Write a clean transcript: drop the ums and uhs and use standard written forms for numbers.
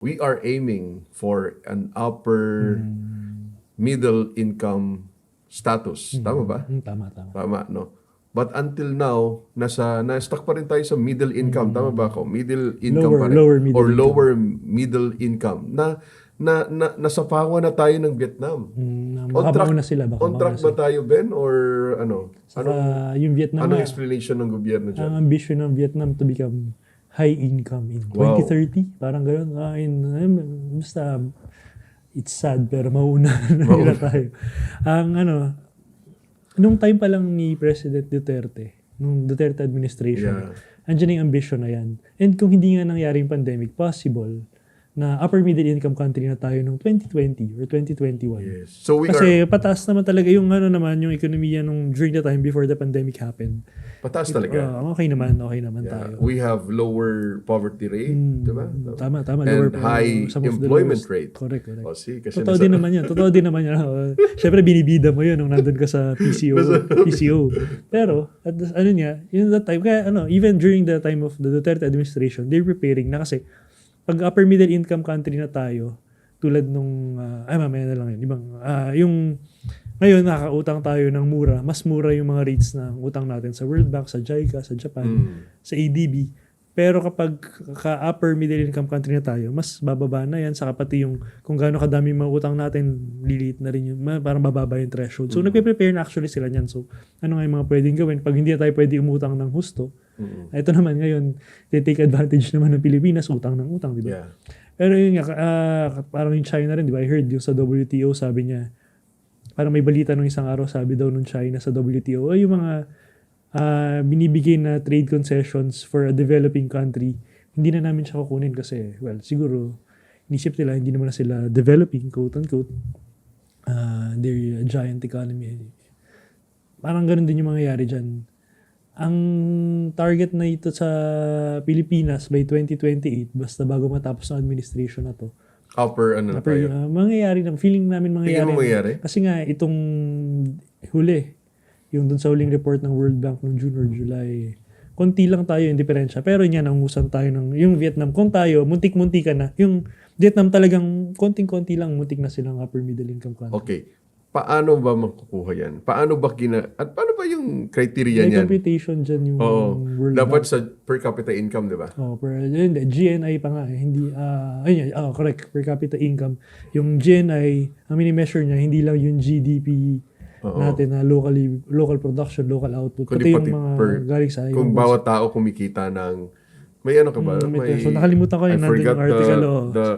we are aiming for an upper middle income status. Tama ba? Tama. Tama, no? But until now, na-stuck pa rin tayo sa middle income. Tama ba ako? Middle income pa rin. Lower middle Or income. lower middle income. Nasapawan na tayo ng Vietnam. Baka mauna sila. On track ba tayo, Ben? Or ano? Saka yung Vietnam Anong explanation ng gobyerno dyan? ang ambition ng Vietnam to become high income in 2030. Parang gano'n. Basta, it's sad pero mauna na tayo. Nung time pa lang ni President Duterte, nung Duterte administration, andyan yung ambition na yan. And kung hindi nga nangyari yung pandemic, possible na upper middle income country na tayo noong 2020 or 2021. Yes. So Kasi pataas naman talaga yung yung ekonomiya nung during the time before the pandemic happened. Pataas talaga. Okay naman tayo. We have lower poverty rate, diba? Tama. And high employment rate. Correct. Oh, see, kasi Totoo din naman yan. Siyempre, binibida mo yun nung nandun ka sa PCO. Pero, that time, even during the time of the Duterte administration, they're preparing na kasi pag upper middle income country na tayo, tulad nung, mamaya na lang yun, ngayon, nakakautang tayo ng mura. Mas mura yung mga rates ng utang natin sa World Bank, sa JICA, sa Japan, sa ADB. Pero kapag ka-upper middle income country na tayo, mas bababa na yan. Saka pati yung kung gaano kadami mga utang natin, liliit na rin yun. Parang bababa yung threshold. So, nagpe-prepare na actually sila niyan. So, ano nga yung mga pwedeng gawin? Pag hindi tayo pwede umutang ng husto, ito naman ngayon, take advantage naman ng Pilipinas, utang ng utang, di ba? Yeah. Pero yun nga, parang yung China rin, di ba? I heard yung sa WTO, sabi niya, parang may balita nung isang araw, sabi daw nung China sa WTO, yung mga binibigay na trade concessions for a developing country, hindi na namin siya kukunin kasi, well, siguro, inisip nila, hindi naman na sila developing, quote-unquote. They're a giant economy. Parang ganun din yung mangyayari dyan. Ang target na ito sa Pilipinas by 2028, basta bago matapos ang administration na to, mangyayari na, feeling namin mangyayari. Kasi nga, itong huli, yung dun sa huling report ng World Bank noong June or July, konti lang tayo yung diferensya. Pero yan, nangusan tayo ng, yung Vietnam, kung tayo, muntik-muntikan na. Yung Vietnam talagang konting-konti lang, muntik na silang upper middle income country. Okay. Paano ba makukuha yan? Paano ba paano ba yung criteria niyan? May computation dyan yung World dapat Bank. sa per capita income, di ba? GNI pa nga eh. Hindi, correct, per capita income. Yung GNI, ang mini-measure niya, hindi lang yung GDP natin na local production, local output. Pati yung mga galing sa kung bawat tao kumikita ng, may ano ka ba? So nakalimutan ko yung nandun yung article.